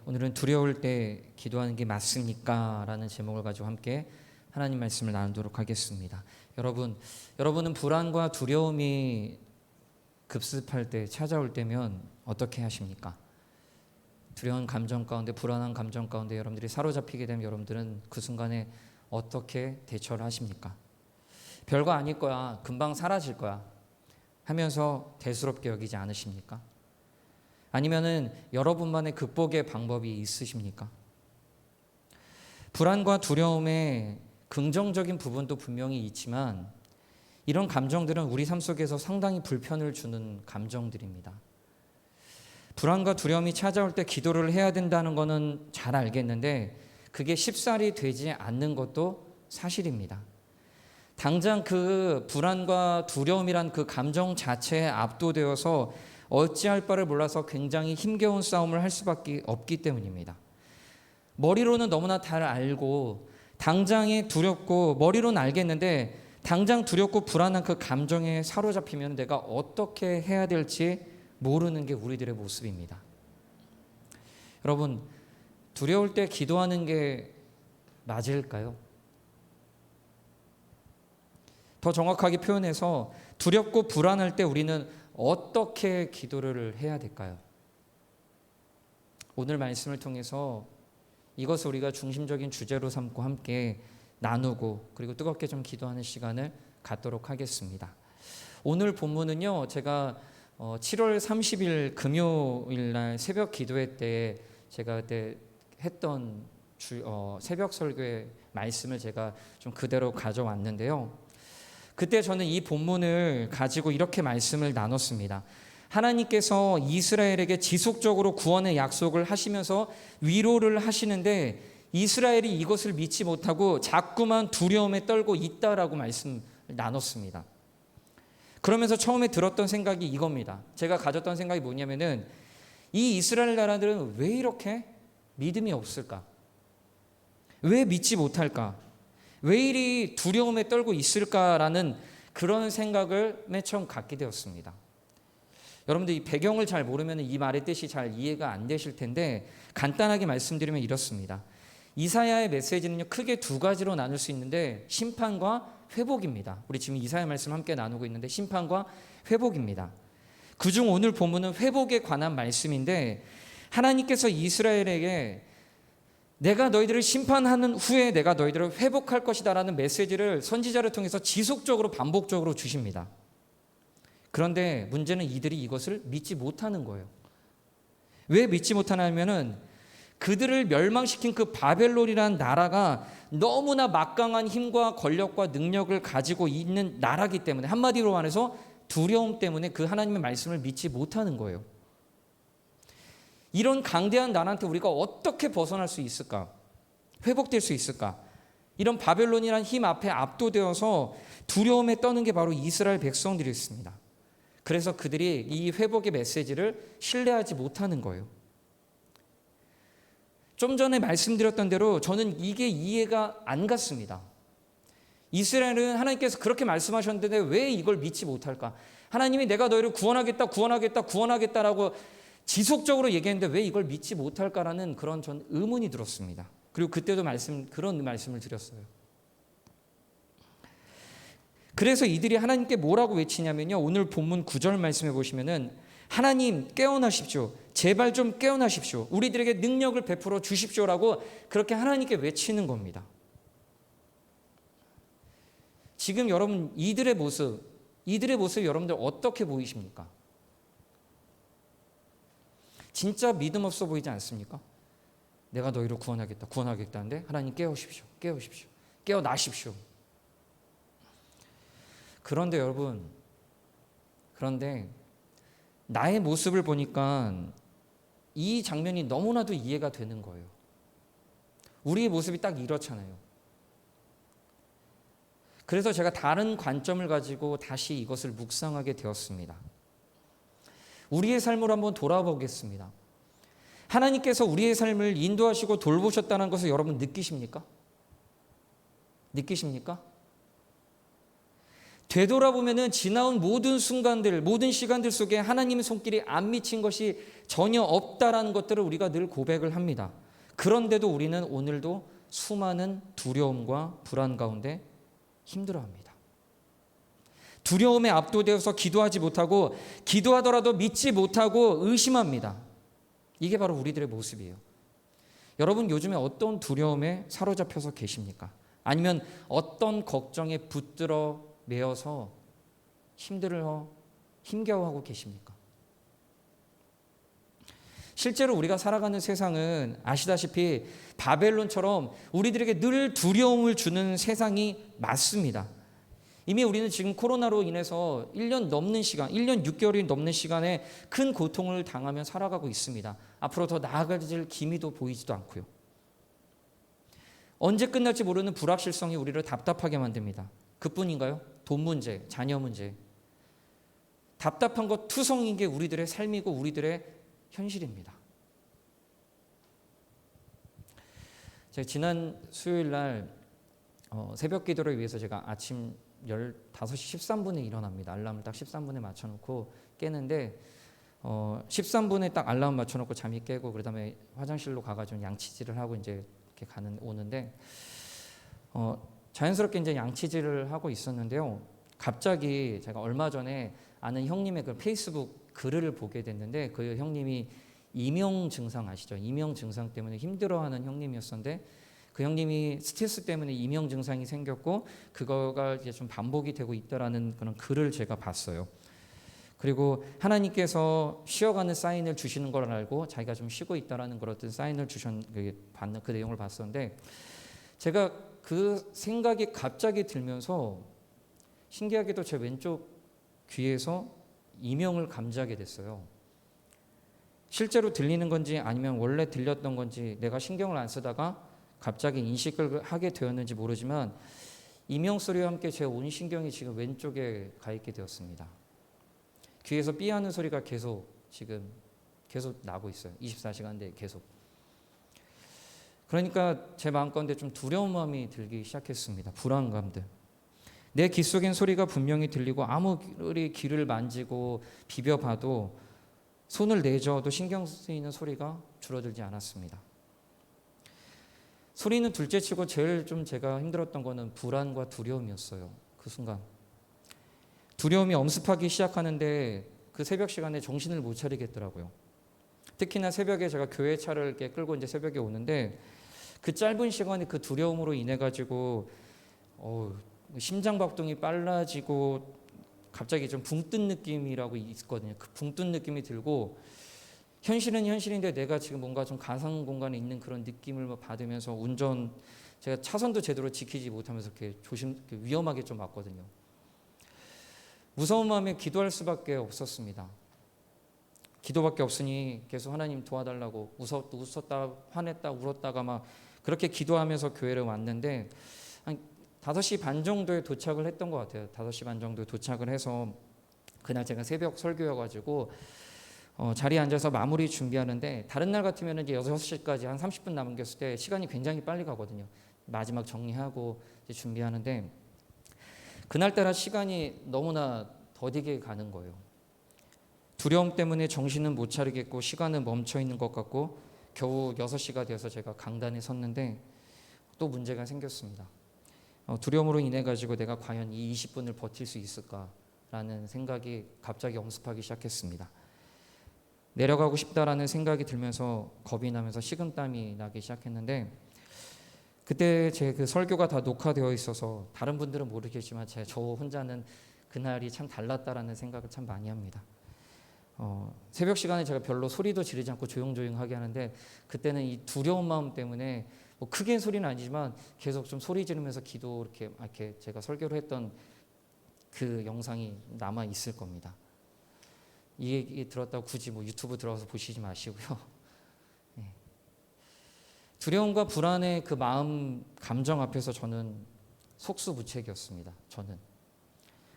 오늘은 두려울 때 기도하는 게 맞습니까? 라는 제목을 가지고 함께 하나님 말씀을 나누도록 하겠습니다. 여러분은 불안과 두려움이 급습할 때, 찾아올 때면 어떻게 하십니까? 두려운 감정 가운데, 불안한 감정 가운데 여러분들이 사로잡히게 되면 여러분들은 그 순간에 어떻게 대처를 하십니까? 별거 아닐 거야, 금방 사라질 거야 하면서 대수롭게 여기지 않으십니까? 아니면은 여러분만의 극복의 방법이 있으십니까? 불안과 두려움의 긍정적인 부분도 분명히 있지만 이런 감정들은 우리 삶 속에서 상당히 불편을 주는 감정들입니다. 불안과 두려움이 찾아올 때 기도를 해야 된다는 것은 잘 알겠는데 그게 쉽사리 되지 않는 것도 사실입니다. 당장 그 불안과 두려움이란 그 감정 자체에 압도되어서 어찌할 바를 몰라서 굉장히 힘겨운 싸움을 할 수밖에 없기 때문입니다. 머리로는 너무나 잘 알고 당장에 두렵고 머리로는 알겠는데 당장 두렵고 불안한 그 감정에 사로잡히면 내가 어떻게 해야 될지 모르는 게 우리들의 모습입니다. 여러분, 두려울 때 기도하는 게 맞을까요? 더 정확하게 표현해서 두렵고 불안할 때 우리는 어떻게 기도를 해야 될까요? 오늘 말씀을 통해서 이것을 우리가 중심적인 주제로 삼고 함께 나누고 그리고 뜨겁게 좀 기도하는 시간을 갖도록 하겠습니다. 오늘 본문은요, 제가 7월 30일 금요일 날 새벽 기도회 때 제가 그때 했던 새벽 설교의 말씀을 제가 좀 그대로 가져왔는데요. 그때 저는 이 본문을 가지고 이렇게 말씀을 나눴습니다. 하나님께서 이스라엘에게 지속적으로 구원의 약속을 하시면서 위로를 하시는데 이스라엘이 이것을 믿지 못하고 자꾸만 두려움에 떨고 있다라고 말씀을 나눴습니다. 그러면서 처음에 들었던 생각이 이겁니다. 제가 가졌던 생각이 뭐냐면은 이 이스라엘 나라들은 왜 이렇게 믿음이 없을까? 왜 믿지 못할까? 왜 이리 두려움에 떨고 있을까라는 그런 생각을 맨 처음 갖게 되었습니다. 여러분들 이 배경을 잘 모르면 이 말의 뜻이 잘 이해가 안 되실 텐데 간단하게 말씀드리면 이렇습니다. 이사야의 메시지는요, 크게 두 가지로 나눌 수 있는데 심판과 회복입니다. 우리 지금 이사야 말씀 함께 나누고 있는데 심판과 회복입니다. 그중 오늘 본문은 회복에 관한 말씀인데 하나님께서 이스라엘에게 내가 너희들을 심판하는 후에 내가 너희들을 회복할 것이다 라는 메시지를 선지자를 통해서 지속적으로 반복적으로 주십니다. 그런데 문제는 이들이 이것을 믿지 못하는 거예요. 왜 믿지 못하냐면은 그들을 멸망시킨 그 바벨론이라는 나라가 너무나 막강한 힘과 권력과 능력을 가지고 있는 나라이기 때문에 한마디로 말해서 두려움 때문에 그 하나님의 말씀을 믿지 못하는 거예요. 이런 강대한 나라한테 우리가 어떻게 벗어날 수 있을까? 회복될 수 있을까? 이런 바벨론이라는 힘 앞에 압도되어서 두려움에 떠는 게 바로 이스라엘 백성들이었습니다. 그래서 그들이 이 회복의 메시지를 신뢰하지 못하는 거예요. 좀 전에 말씀드렸던 대로 저는 이게 이해가 안 갔습니다. 이스라엘은 하나님께서 그렇게 말씀하셨는데 왜 이걸 믿지 못할까? 하나님이 내가 너희를 구원하겠다라고 지속적으로 얘기했는데 왜 이걸 믿지 못할까라는 그런 전 의문이 들었습니다. 그리고 그때도 그런 말씀을 드렸어요. 그래서 이들이 하나님께 뭐라고 외치냐면요. 오늘 본문 9절 말씀해 보시면은 하나님 깨어나십시오. 제발 좀 깨어나십시오. 우리들에게 능력을 베풀어 주십시오라고 그렇게 하나님께 외치는 겁니다. 지금 여러분 이들의 모습 여러분들 어떻게 보이십니까? 진짜 믿음 없어 보이지 않습니까? 내가 너희를 구원하겠다는데 하나님 깨우십시오. 깨어나십시오. 그런데 여러분, 나의 모습을 보니까 이 장면이 너무나도 이해가 되는 거예요. 우리의 모습이 딱 이렇잖아요. 그래서 제가 다른 관점을 가지고 다시 이것을 묵상하게 되었습니다. 우리의 삶을 한번 돌아보겠습니다. 하나님께서 우리의 삶을 인도하시고 돌보셨다는 것을 여러분 느끼십니까? 되돌아보면은 지나온 모든 순간들, 모든 시간들 속에 하나님의 손길이 안 미친 것이 전혀 없다라는 것들을 우리가 늘 고백을 합니다. 그런데도 우리는 오늘도 수많은 두려움과 불안 가운데 힘들어합니다. 두려움에 압도되어서 기도하지 못하고, 기도하더라도 믿지 못하고 의심합니다. 이게 바로 우리들의 모습이에요. 여러분, 요즘에 어떤 두려움에 사로잡혀서 계십니까? 아니면 어떤 걱정에 붙들어 매여서 힘겨워하고 계십니까? 실제로 우리가 살아가는 세상은 아시다시피 바벨론처럼 우리들에게 늘 두려움을 주는 세상이 맞습니다. 이미 우리는 지금 코로나로 인해서 1년 넘는 시간, 1년 6개월이 넘는 시간에 큰 고통을 당하며 살아가고 있습니다. 앞으로 더 나아질 기미도 보이지도 않고요. 언제 끝날지 모르는 불확실성이 우리를 답답하게 만듭니다. 그뿐인가요? 돈 문제, 자녀 문제. 답답한 것 투성인 게 우리들의 삶이고 우리들의 현실입니다. 제가 지난 수요일 날 새벽 기도를 위해서 제가 아침 15시 13분에 일어납니다. 알람을 딱 13분에 맞춰놓고 깨는데 13분에 딱 알람 맞춰놓고 잠이 깨고 그다음에 화장실로 가가지고 양치질을 하고 이제 이렇게 오는데 자연스럽게 이제 양치질을 하고 있었는데요. 갑자기 제가 얼마 전에 아는 형님의 그 페이스북 글을 보게 됐는데, 그 형님이 이명 증상 아시죠? 이명 증상 때문에 힘들어하는 형님이었었는데, 그 형님이 스트레스 때문에 이명 증상이 생겼고 그거가 이제 좀 반복이 되고 있다라는 그런 글을 제가 봤어요. 그리고 하나님께서 쉬어가는 사인을 주시는 걸 알고 자기가 좀 쉬고 있다라는 그런 사인을 받는 그 내용을 봤었는데, 제가 그 생각이 갑자기 들면서 신기하게도 제 왼쪽 귀에서 이명을 감지하게 됐어요. 실제로 들리는 건지 아니면 원래 들렸던 건지 내가 신경을 안 쓰다가 갑자기 인식을 하게 되었는지 모르지만 이명 소리와 함께 제 온 신경이 지금 왼쪽에 가 있게 되었습니다. 귀에서 삐하는 소리가 계속 나고 있어요. 24시간 내에 계속. 그러니까 제 마음가운데 좀 두려운 마음이 들기 시작했습니다. 불안감들. 내 귀 속엔 소리가 분명히 들리고 아무리 귀를 만지고 비벼봐도 손을 내저어도 신경 쓰이는 소리가 줄어들지 않았습니다. 소리는 둘째치고 제일 좀 제가 힘들었던 거는 불안과 두려움이었어요. 그 순간. 두려움이 엄습하기 시작하는데 그 새벽 시간에 정신을 못 차리겠더라고요. 특히나 새벽에 제가 교회 차를 이렇게 끌고 이제 새벽에 오는데 그 짧은 시간에 그 두려움으로 인해 가지고 심장 박동이 빨라지고 갑자기 좀 붕 뜬 느낌이라고 있거든요. 그 붕 뜬 느낌이 들고 현실은 현실인데 내가 지금 뭔가 좀 가상 공간에 있는 그런 느낌을 받으면서 제가 차선도 제대로 지키지 못하면서 이렇게 위험하게 좀 왔거든요. 무서운 마음에 기도할 수밖에 없었습니다. 기도밖에 없으니 계속 하나님 도와달라고 웃었다 화냈다 울었다가 막 그렇게 기도하면서 교회를 왔는데 한 5시 반 정도에 도착을 했던 것 같아요. 5시 반 정도에 도착을 해서 그날 제가 새벽 설교여가지고 자리에 앉아서 마무리 준비하는데, 다른 날 같으면 이제 6시까지 한 30분 남겼을 때 시간이 굉장히 빨리 가거든요. 마지막 정리하고 이제 준비하는데 그날따라 시간이 너무나 더디게 가는 거예요. 두려움 때문에 정신은 못 차리겠고 시간은 멈춰 있는 것 같고 겨우 6시가 되어서 제가 강단에 섰는데 또 문제가 생겼습니다. 두려움으로 인해 가지고 내가 과연 이 20분을 버틸 수 있을까라는 생각이 갑자기 엄습하기 시작했습니다. 내려가고 싶다라는 생각이 들면서 겁이 나면서 식은땀이 나기 시작했는데, 그때 제 그 설교가 다 녹화되어 있어서 다른 분들은 모르겠지만 저 혼자는 그날이 참 달랐다라는 생각을 참 많이 합니다. 새벽 시간에 제가 별로 소리도 지르지 않고 조용조용하게 하는데 그때는 이 두려운 마음 때문에 뭐 크게 소리는 아니지만 계속 좀 소리 지르면서 기도 이렇게 제가 설교를 했던 그 영상이 남아 있을 겁니다. 이 얘기 들었다고 굳이 뭐 유튜브 들어가서 보시지 마시고요. 네. 두려움과 불안의 그 마음 감정 앞에서 저는 속수무책이었습니다. 저는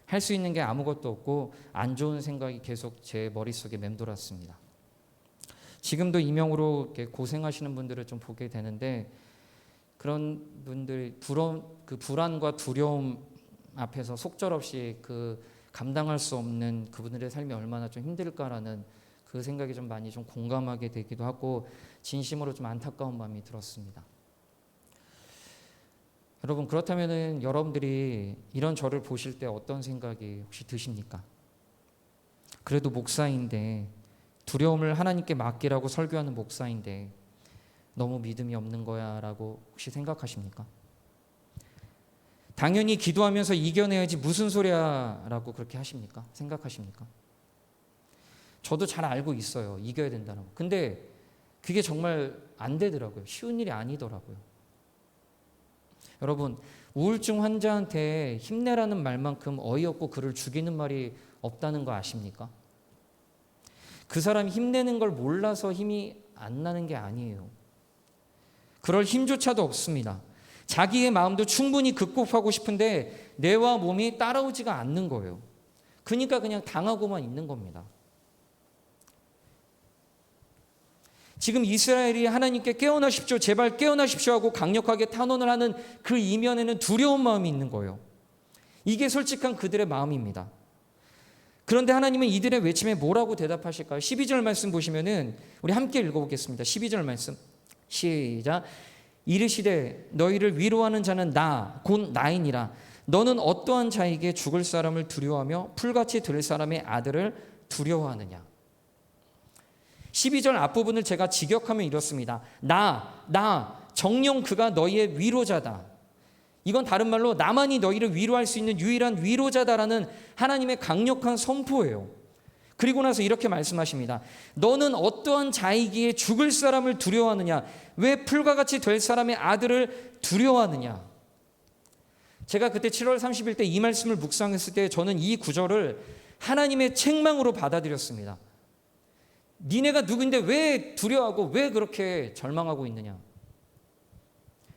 할 수 있는 게 아무것도 없고 안 좋은 생각이 계속 제 머릿속에 맴돌았습니다. 지금도 이명으로 이렇게 고생하시는 분들을 좀 보게 되는데, 그런 분들이 그 불안과 두려움 앞에서 속절없이 그 감당할 수 없는 그분들의 삶이 얼마나 좀 힘들까라는 그 생각이 좀 많이 좀 공감하게 되기도 하고 진심으로 좀 안타까운 마음이 들었습니다. 여러분, 그렇다면은 여러분들이 이런 저를 보실 때 어떤 생각이 혹시 드십니까? 그래도 목사인데, 두려움을 하나님께 맡기라고 설교하는 목사인데 너무 믿음이 없는 거야 라고 혹시 생각하십니까? 당연히 기도하면서 이겨내야지 무슨 소리야 라고 그렇게 하십니까? 생각하십니까? 저도 잘 알고 있어요. 이겨야 된다는 거. 근데 그게 정말 안 되더라고요. 쉬운 일이 아니더라고요. 여러분, 우울증 환자한테 힘내라는 말만큼 어이없고 그를 죽이는 말이 없다는 거 아십니까? 그 사람이 힘내는 걸 몰라서 힘이 안 나는 게 아니에요. 그럴 힘조차도 없습니다. 자기의 마음도 충분히 극복하고 싶은데 뇌와 몸이 따라오지가 않는 거예요. 그러니까 그냥 당하고만 있는 겁니다. 지금 이스라엘이 하나님께 깨어나십시오, 제발 깨어나십시오 하고 강력하게 탄원을 하는 그 이면에는 두려운 마음이 있는 거예요. 이게 솔직한 그들의 마음입니다. 그런데 하나님은 이들의 외침에 뭐라고 대답하실까요? 12절 말씀 보시면은 우리 함께 읽어보겠습니다. 12절 말씀 시작. 이르시되 너희를 위로하는 자는 나 곧 나이니라. 너는 어떠한 자에게 죽을 사람을 두려워하며 풀같이 될 사람의 아들을 두려워하느냐. 12절 앞부분을 제가 직역하면 이렇습니다. 나 정녕 그가 너희의 위로자다. 이건 다른 말로 나만이 너희를 위로할 수 있는 유일한 위로자다라는 하나님의 강력한 선포예요. 그리고 나서 이렇게 말씀하십니다. 너는 어떠한 자이기에 죽을 사람을 두려워하느냐? 왜 풀과 같이 될 사람의 아들을 두려워하느냐? 제가 그때 7월 30일 때 이 말씀을 묵상했을 때 저는 이 구절을 하나님의 책망으로 받아들였습니다. 니네가 누구인데 왜 두려워하고 왜 그렇게 절망하고 있느냐?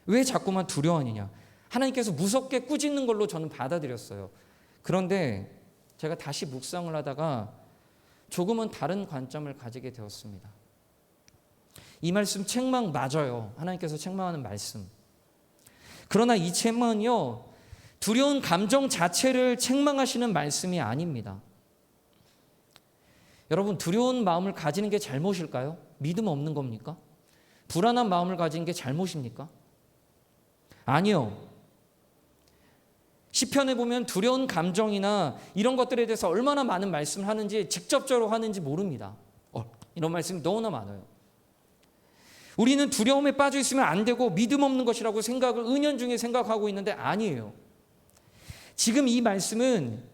왜 자꾸만 두려워하느냐? 하나님께서 무섭게 꾸짖는 걸로 저는 받아들였어요. 그런데 제가 다시 묵상을 하다가 조금은 다른 관점을 가지게 되었습니다. 이 말씀 책망 맞아요. 하나님께서 책망하는 말씀. 그러나 이 책망은요, 두려운 감정 자체를 책망하시는 말씀이 아닙니다. 여러분, 두려운 마음을 가지는 게 잘못일까요? 믿음 없는 겁니까? 불안한 마음을 가지는 게 잘못입니까? 아니요. 시편에 보면 두려운 감정이나 이런 것들에 대해서 얼마나 많은 말씀을 하는지, 직접적으로 하는지 모릅니다. 이런 말씀이 너무나 많아요. 우리는 두려움에 빠져 있으면 안 되고 믿음 없는 것이라고 생각을 은연중에 생각하고 있는데 아니에요. 지금 이 말씀은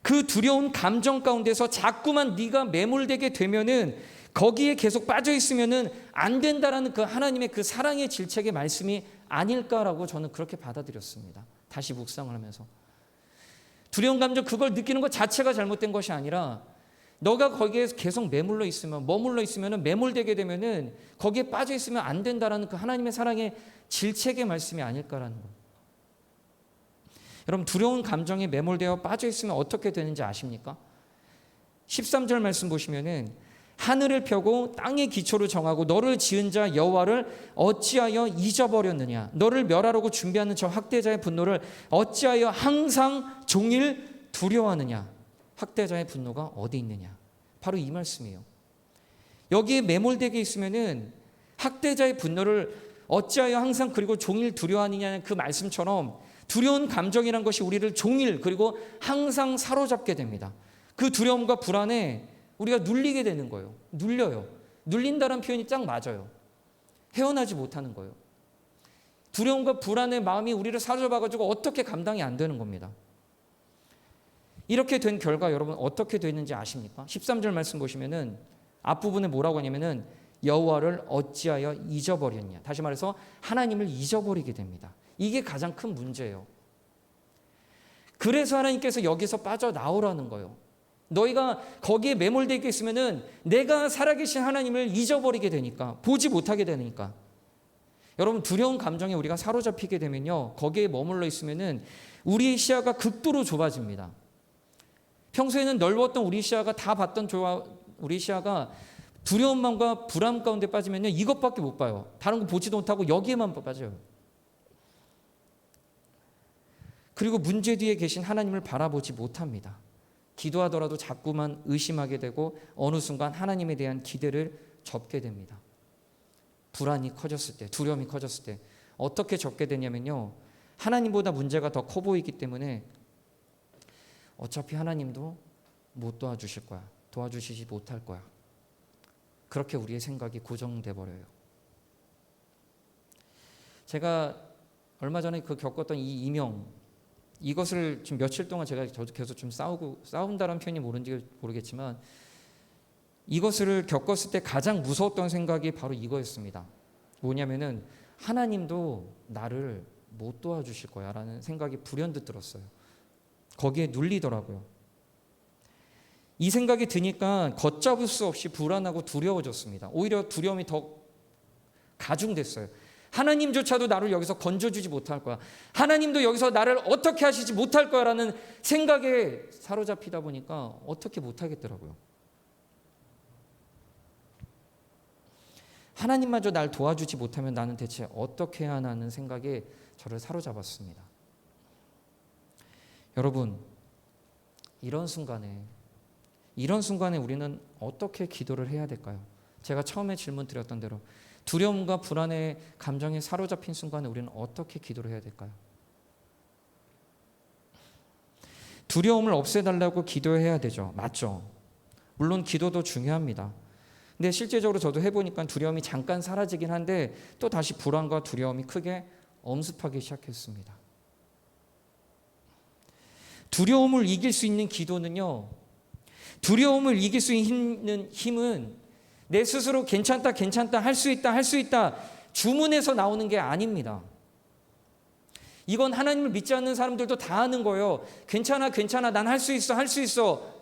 그 두려운 감정 가운데서 자꾸만 네가 매몰되게 되면은, 거기에 계속 빠져 있으면은 안 된다라는 그 하나님의 그 사랑의 질책의 말씀이 아닐까라고 저는 그렇게 받아들였습니다. 다시 묵상을 하면서 두려운 감정, 그걸 느끼는 것 자체가 잘못된 것이 아니라 너가 거기에 계속 머물러 있으면 매몰되게 되면은 거기에 빠져 있으면 안 된다라는 그 하나님의 사랑의 질책의 말씀이 아닐까라는 거예요. 여러분, 두려운 감정에 매몰되어 빠져 있으면 어떻게 되는지 아십니까? 13절 말씀 보시면은 하늘을 펴고 땅의 기초를 정하고 너를 지은 자 여호와를 어찌하여 잊어버렸느냐? 너를 멸하려고 준비하는 저 학대자의 분노를 어찌하여 항상 종일 두려워하느냐? 학대자의 분노가 어디 있느냐? 바로 이 말씀이에요. 여기에 매몰되게 있으면은 학대자의 분노를 어찌하여 항상 그리고 종일 두려워하느냐는 그 말씀처럼 두려운 감정이란 것이 우리를 종일 그리고 항상 사로잡게 됩니다. 그 두려움과 불안에 우리가 눌리게 되는 거예요. 눌려요. 눌린다는 표현이 딱 맞아요. 헤어나지 못하는 거예요. 두려움과 불안의 마음이 우리를 사로잡아가지고 어떻게 감당이 안 되는 겁니다. 이렇게 된 결과 여러분 어떻게 되는지 아십니까? 13절 말씀 보시면은 앞부분에 뭐라고 하냐면은 여호와를 어찌하여 잊어버렸냐. 다시 말해서 하나님을 잊어버리게 됩니다. 이게 가장 큰 문제예요. 그래서 하나님께서 여기서 빠져나오라는 거예요. 너희가 거기에 매몰되게 있으면은 내가 살아계신 하나님을 잊어버리게 되니까, 보지 못하게 되니까. 여러분, 두려운 감정에 우리가 사로잡히게 되면요, 거기에 머물러 있으면은 우리의 시야가 극도로 좁아집니다. 평소에는 넓었던 우리 시야가 다 봤던 우리 시야가 두려운 마음과 불안 가운데 빠지면요, 이것밖에 못 봐요. 다른 거 보지도 못하고 여기에만 빠져요. 그리고 문제 뒤에 계신 하나님을 바라보지 못합니다. 기도하더라도 자꾸만 의심하게 되고 어느 순간 하나님에 대한 기대를 접게 됩니다. 불안이 커졌을 때, 두려움이 커졌을 때 어떻게 접게 되냐면요, 하나님보다 문제가 더 커 보이기 때문에 어차피 하나님도 못 도와주실 거야, 도와주시지 못할 거야, 그렇게 우리의 생각이 고정돼 버려요. 제가 얼마 전에 겪었던 이 이명, 이것을 지금 며칠 동안 저도 계속 좀 싸운다는 표현이 모르는지 모르겠지만, 이것을 겪었을 때 가장 무서웠던 생각이 바로 이거였습니다. 뭐냐면은 하나님도 나를 못 도와주실 거야 라는 생각이 불현듯 들었어요. 거기에 눌리더라고요. 이 생각이 드니까 걷잡을 수 없이 불안하고 두려워졌습니다. 오히려 두려움이 더 가중됐어요. 하나님조차도 나를 여기서 건져주지 못할 거야, 하나님도 여기서 나를 어떻게 하시지 못할 거야 라는 생각에 사로잡히다 보니까 어떻게 못하겠더라고요. 하나님마저 날 도와주지 못하면 나는 대체 어떻게 해야 하나는 생각에 저를 사로잡았습니다. 여러분, 이런 순간에 우리는 어떻게 기도를 해야 될까요? 제가 처음에 질문 드렸던 대로 두려움과 불안의 감정에 사로잡힌 순간에 우리는 어떻게 기도를 해야 될까요? 두려움을 없애달라고 기도해야 되죠. 맞죠? 물론 기도도 중요합니다. 근데 실제적으로 저도 해보니까 두려움이 잠깐 사라지긴 한데 또 다시 불안과 두려움이 크게 엄습하기 시작했습니다. 두려움을 이길 수 있는 기도는요, 두려움을 이길 수 있는 힘은 내 스스로 괜찮다 할 수 있다 주문에서 나오는 게 아닙니다. 이건 하나님을 믿지 않는 사람들도 다 하는 거예요. 괜찮아 난 할 수 있어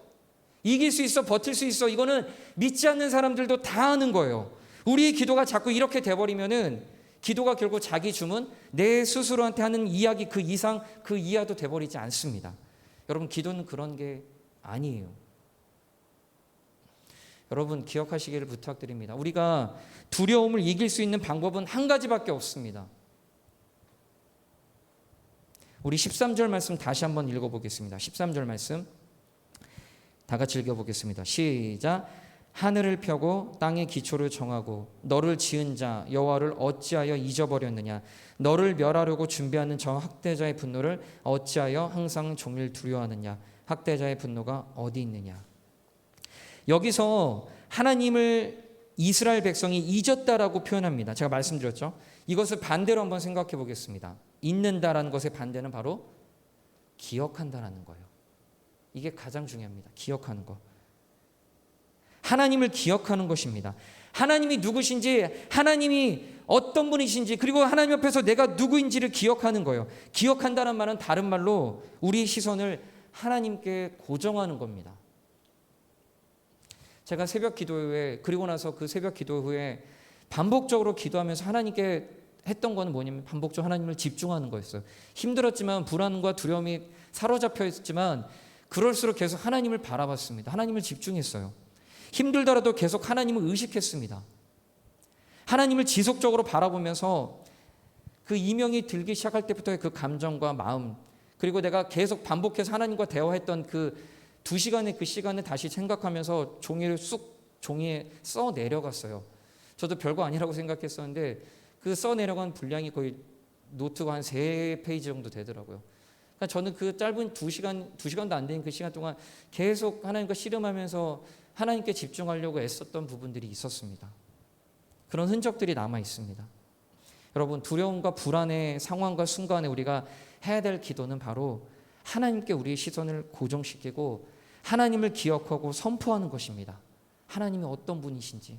이길 수 있어, 버틸 수 있어. 이거는 믿지 않는 사람들도 다 하는 거예요. 우리의 기도가 자꾸 이렇게 돼버리면은 기도가 결국 자기 주문, 내 스스로한테 하는 이야기 그 이상 그 이하도 돼버리지 않습니다. 여러분, 기도는 그런 게 아니에요. 여러분, 기억하시기를 부탁드립니다. 우리가 두려움을 이길 수 있는 방법은 한 가지밖에 없습니다. 우리 13절 말씀 다시 한번 읽어보겠습니다. 13절 말씀 다 같이 읽어보겠습니다. 시작. 하늘을 펴고 땅의 기초를 정하고 너를 지은 자 여호와를 어찌하여 잊어버렸느냐. 너를 멸하려고 준비하는 저 학대자의 분노를 어찌하여 항상 종일 두려워하느냐. 학대자의 분노가 어디 있느냐. 여기서 하나님을 이스라엘 백성이 잊었다라고 표현합니다. 제가 말씀드렸죠. 이것을 반대로 한번 생각해 보겠습니다. 잊는다라는 것의 반대는 바로 기억한다라는 거예요. 이게 가장 중요합니다. 기억하는 거. 하나님을 기억하는 것입니다. 하나님이 누구신지, 하나님이 어떤 분이신지, 그리고 하나님 앞에서 내가 누구인지를 기억하는 거예요. 기억한다는 말은 다른 말로 우리의 시선을 하나님께 고정하는 겁니다. 제가 새벽 기도 후에, 그리고 나서 그 새벽 기도 후에 반복적으로 기도하면서 하나님께 했던 거는 뭐냐면 반복적으로 하나님을 집중하는 거였어요. 힘들었지만, 불안과 두려움이 사로잡혀 있었지만 그럴수록 계속 하나님을 바라봤습니다. 하나님을 집중했어요. 힘들더라도 계속 하나님을 의식했습니다. 하나님을 지속적으로 바라보면서 그 이명이 들기 시작할 때부터의 그 감정과 마음, 그리고 내가 계속 반복해서 하나님과 대화했던 그 2시간의 그 시간을 다시 생각하면서 종이에 써 내려갔어요. 저도 별거 아니라고 생각했었는데 그 써 내려간 분량이 거의 노트가 한 3페이지 정도 되더라고요. 그러니까 저는 그 짧은 2시간도 안 되는 그 시간 동안 계속 하나님과 씨름하면서 하나님께 집중하려고 애썼던 부분들이 있었습니다. 그런 흔적들이 남아 있습니다. 여러분, 두려움과 불안의 상황과 순간에 우리가 해야 될 기도는 바로 하나님께 우리의 시선을 고정시키고 하나님을 기억하고 선포하는 것입니다. 하나님이 어떤 분이신지,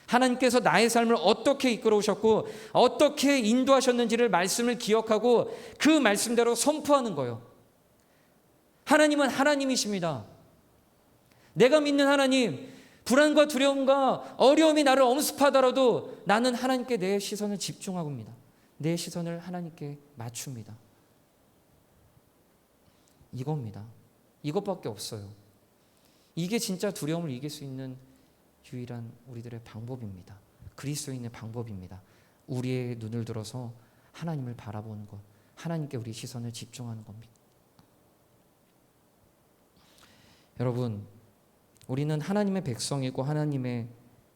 하나님께서 나의 삶을 어떻게 이끌어오셨고 어떻게 인도하셨는지를 말씀을 기억하고 그 말씀대로 선포하는 거예요. 하나님은 하나님이십니다. 내가 믿는 하나님, 불안과 두려움과 어려움이 나를 엄습하더라도 나는 하나님께 내 시선을 집중하고 입니다. 내 시선을 하나님께 맞춥니다. 이겁니다. 이것밖에 없어요. 이게 진짜 두려움을 이길 수 있는 유일한 우리들의 방법입니다. 그리스도인의 방법입니다. 우리의 눈을 들어서 하나님을 바라보는 것, 하나님께 우리 시선을 집중하는 겁니다. 여러분, 우리는 하나님의 백성이고 하나님의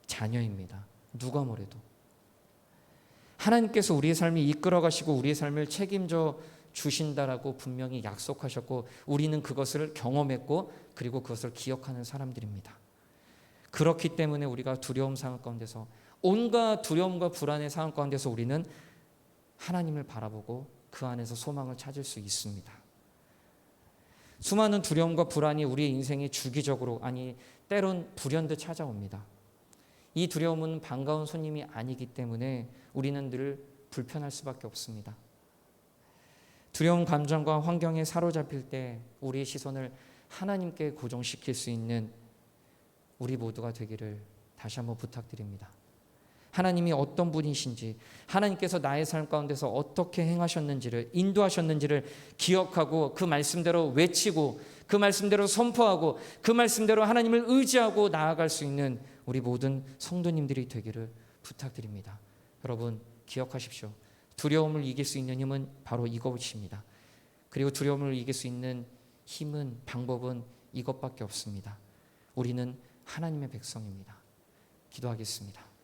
자녀입니다. 누가 뭐래도 하나님께서 우리의 삶을 이끌어 가시고 우리의 삶을 책임져 주신다라고 분명히 약속하셨고, 우리는 그것을 경험했고 그리고 그것을 기억하는 사람들입니다. 그렇기 때문에 우리가 두려움 상황 가운데서, 온갖 두려움과 불안의 상황 가운데서 우리는 하나님을 바라보고 그 안에서 소망을 찾을 수 있습니다. 수많은 두려움과 불안이 우리의 인생에 주기적으로, 아니 때론 불현듯 찾아옵니다. 이 두려움은 반가운 손님이 아니기 때문에 우리는 늘 불편할 수밖에 없습니다. 두려운 감정과 환경에 사로잡힐 때 우리의 시선을 하나님께 고정시킬 수 있는 우리 모두가 되기를 다시 한번 부탁드립니다. 하나님이 어떤 분이신지, 하나님께서 나의 삶 가운데서 어떻게 행하셨는지를, 인도하셨는지를 기억하고 그 말씀대로 외치고 그 말씀대로 선포하고 그 말씀대로 하나님을 의지하고 나아갈 수 있는 우리 모든 성도님들이 되기를 부탁드립니다. 여러분, 기억하십시오. 두려움을 이길 수 있는 힘은 바로 이것입니다. 그리고 두려움을 이길 수 있는 힘은, 방법은 이것밖에 없습니다. 우리는 하나님의 백성입니다. 기도하겠습니다.